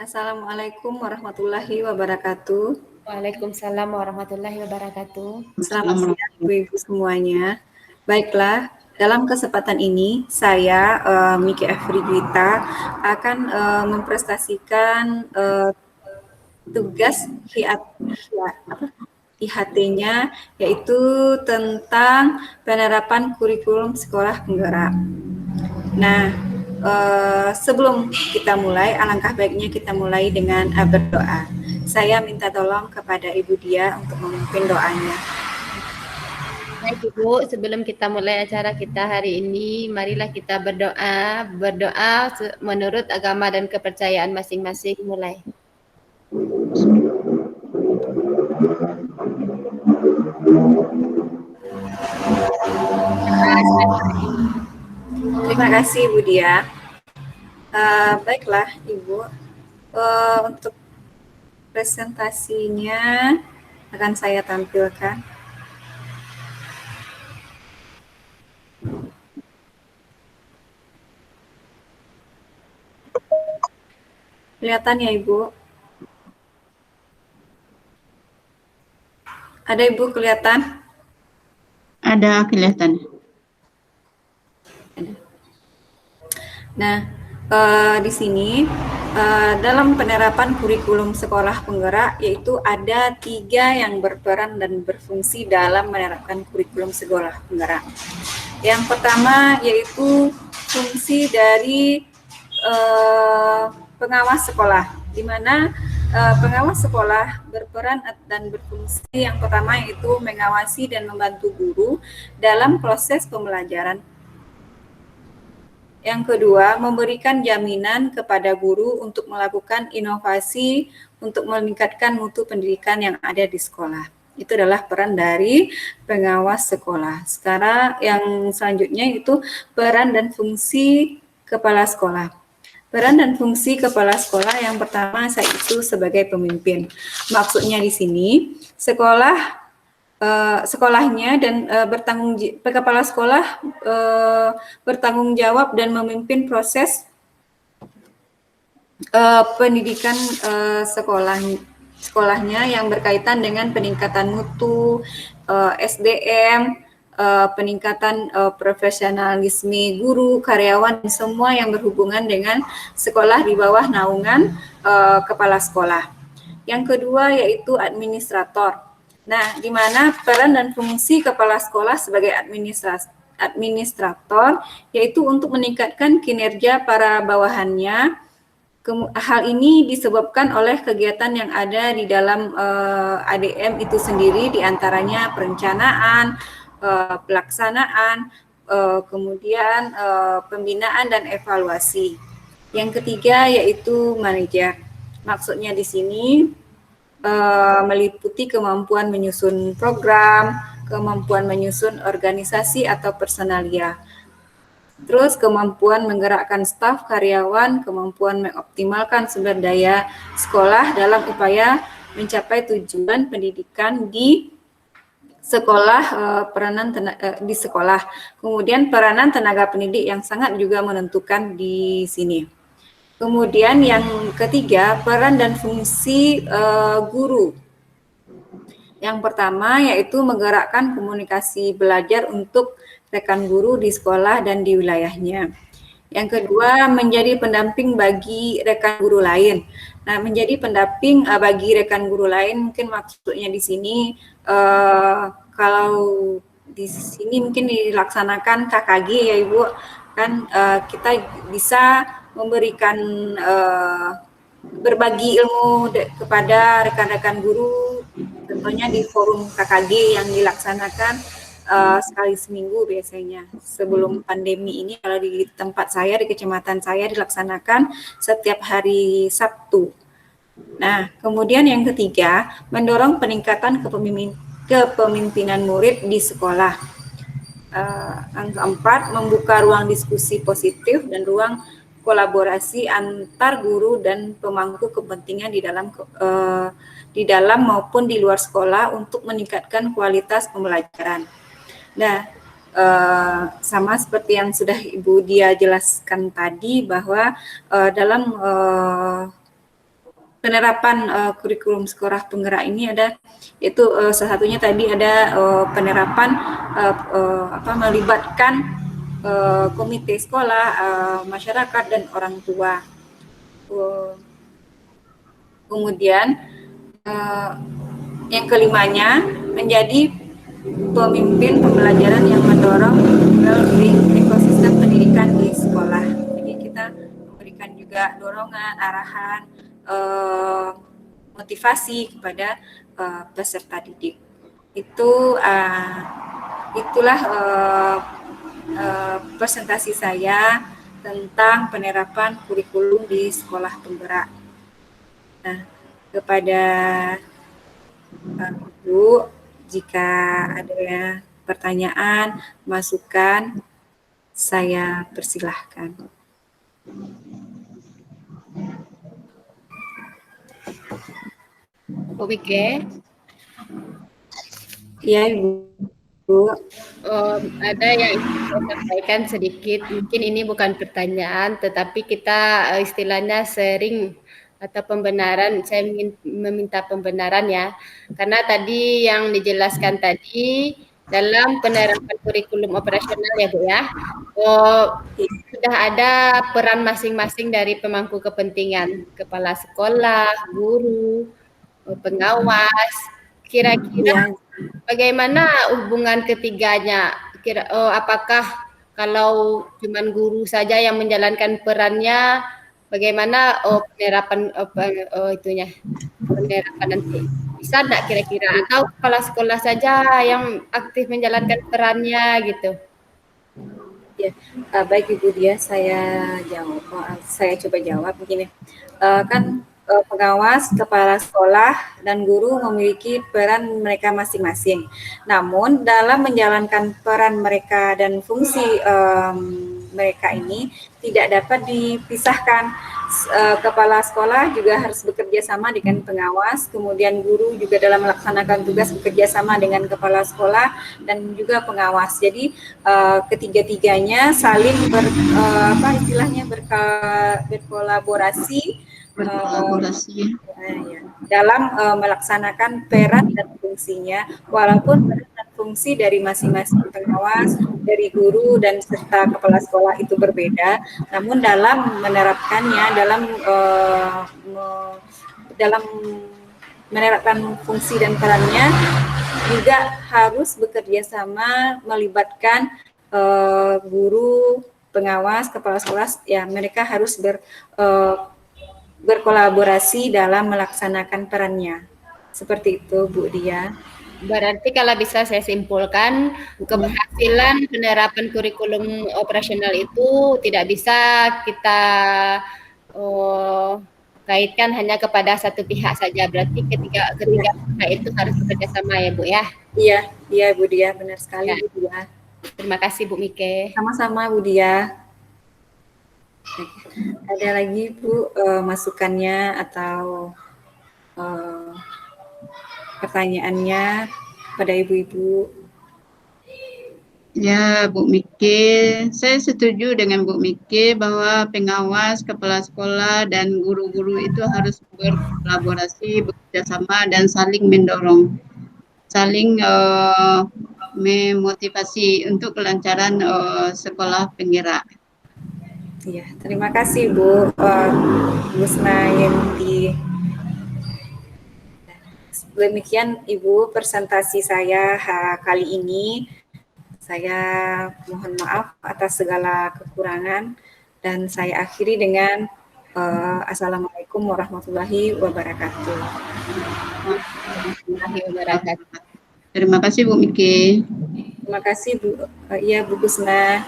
Assalamualaikum warahmatullahi wabarakatuh. Waalaikumsalam warahmatullahi wabarakatuh. Selamat siang Ibu-Ibu semuanya. Baiklah, dalam kesempatan ini saya Miki Efri Gwita akan mempresentasikan tugas IHT-nya, yaitu tentang penerapan kurikulum sekolah penggerak. Nah, sebelum kita mulai, alangkah baiknya kita mulai dengan berdoa. Saya minta tolong kepada Ibu Dia untuk memimpin doanya. Baik Ibu, sebelum kita mulai acara kita hari ini, marilah kita berdoa menurut agama dan kepercayaan masing-masing. Mulai. Terima kasih Ibu Dia. Baiklah Ibu, untuk presentasinya akan saya tampilkan. Kelihatan ya Ibu? Ada Ibu kelihatan? Ada kelihatan. Nah, di sini dalam penerapan kurikulum sekolah penggerak, yaitu ada 3 yang berperan dan berfungsi dalam menerapkan kurikulum sekolah penggerak. Yang pertama yaitu fungsi dari pengawas sekolah, di mana pengawas sekolah berperan dan berfungsi yang pertama yaitu mengawasi dan membantu guru dalam proses pembelajaran. Yang kedua, memberikan jaminan kepada guru untuk melakukan inovasi untuk meningkatkan mutu pendidikan yang ada di sekolah. Itu adalah peran dari pengawas sekolah. Sekarang yang selanjutnya itu peran dan fungsi kepala sekolah. Peran dan fungsi kepala sekolah yang pertama yaitu sebagai pemimpin. Maksudnya di sini sekolahnya dan kepala sekolah bertanggung jawab dan memimpin proses pendidikan sekolahnya yang berkaitan dengan peningkatan mutu, SDM, peningkatan profesionalisme guru, karyawan, semua yang berhubungan dengan sekolah di bawah naungan kepala sekolah. Yang kedua yaitu administrator. Nah, di mana peran dan fungsi kepala sekolah sebagai administrator yaitu untuk meningkatkan kinerja para bawahannya. Hal ini disebabkan oleh kegiatan yang ada di dalam ADM itu sendiri, diantaranya perencanaan, pelaksanaan, kemudian pembinaan dan evaluasi. Yang ketiga yaitu manajer. Maksudnya di sini meliputi kemampuan menyusun program, kemampuan menyusun organisasi atau personalia, terus kemampuan menggerakkan staf karyawan, kemampuan mengoptimalkan sumber daya sekolah dalam upaya mencapai tujuan pendidikan di sekolah, di sekolah. Kemudian peranan tenaga pendidik yang sangat juga menentukan di sini. Kemudian yang ketiga, peran dan fungsi guru. Yang pertama yaitu menggerakkan komunikasi belajar untuk rekan guru di sekolah dan di wilayahnya. Yang kedua, menjadi pendamping bagi rekan guru lain. Nah, menjadi pendamping bagi rekan guru lain mungkin maksudnya di sini kalau di sini mungkin dilaksanakan KKG ya Ibu, kan kita bisa memberikan berbagi ilmu kepada rekan-rekan guru, tentunya di forum KKG yang dilaksanakan sekali seminggu biasanya. Sebelum pandemi ini kalau di tempat saya, di kecamatan saya dilaksanakan setiap hari Sabtu. Nah, kemudian yang ketiga, mendorong peningkatan kepemimpinan murid di sekolah. Yang keempat, membuka ruang diskusi positif dan ruang kolaborasi antar guru dan pemangku kepentingan di dalam maupun di luar sekolah untuk meningkatkan kualitas pembelajaran. Nah, sama seperti yang sudah Ibu Dia jelaskan tadi bahwa dalam penerapan kurikulum sekolah penggerak ini ada, itu salah satunya tadi ada penerapan melibatkan komite sekolah, masyarakat dan orang tua. Kemudian yang kelimanya menjadi pemimpin pembelajaran yang mendorong well-being ekosistem pendidikan di sekolah. Jadi kita memberikan juga dorongan, arahan, motivasi kepada peserta didik. Itulah presentasi saya tentang penerapan kurikulum di sekolah penggerak. Nah, kepada Ibu, jika ada pertanyaan, masukan, saya persilahkan. Bu Mike. Ya, Ibu. Ada yang ingin saya sampaikan sedikit. Mungkin ini bukan pertanyaan, tetapi kita istilahnya sharing atau pembenaran. Saya ingin meminta pembenaran ya, karena tadi yang dijelaskan tadi dalam penerapan kurikulum operasional ya Bu ya, sudah ada peran masing-masing dari pemangku kepentingan, kepala sekolah, guru, pengawas. Kira-kira bagaimana hubungan ketiganya? Apakah kalau cuman guru saja yang menjalankan perannya, bagaimana penerapan penerapan nanti? Bisa enggak kira-kira? Atau kepala sekolah saja yang aktif menjalankan perannya gitu? Ya, baik Ibu Dia, saya coba jawab begini. Kan pengawas, kepala sekolah, dan guru memiliki peran mereka masing-masing. Namun dalam menjalankan peran mereka dan fungsi mereka ini tidak dapat dipisahkan. Kepala sekolah juga harus bekerja sama dengan pengawas, kemudian guru juga dalam melaksanakan tugas bekerja sama dengan kepala sekolah dan juga pengawas. Jadi ketiga-tiganya saling berkolaborasi dalam melaksanakan peran dan fungsinya, walaupun peran dan fungsi dari masing-masing pengawas, dari guru dan serta kepala sekolah itu berbeda, namun dalam menerapkannya, dalam menerapkan fungsi dan perannya juga harus bekerja sama, melibatkan guru, pengawas, kepala sekolah, ya mereka harus berkolaborasi dalam melaksanakan perannya. Seperti itu, Bu Dia. Berarti kalau bisa saya simpulkan, keberhasilan penerapan kurikulum operasional itu tidak bisa kita kaitkan hanya kepada satu pihak saja. Berarti ketiga pihak itu harus bekerja sama ya, Bu ya? Iya Bu Dia, benar sekali ya. Bu Dia. Terima kasih Bu Mike. Sama-sama Bu Dia. Ada lagi Bu masukannya atau pertanyaannya pada ibu-ibu? Ya, Bu Mike, saya setuju dengan Bu Mike bahwa pengawas, kepala sekolah, dan guru-guru itu harus berkolaborasi, bekerja sama, dan saling mendorong, saling memotivasi untuk kelancaran sekolah penggerak. Ya, terima kasih Bu Gusna Yenti. Demikian Ibu presentasi saya kali ini. Saya mohon maaf atas segala kekurangan dan saya akhiri dengan Assalamualaikum warahmatullahi wabarakatuh. Terima kasih Bu Mike. Terima kasih Bu Gusna.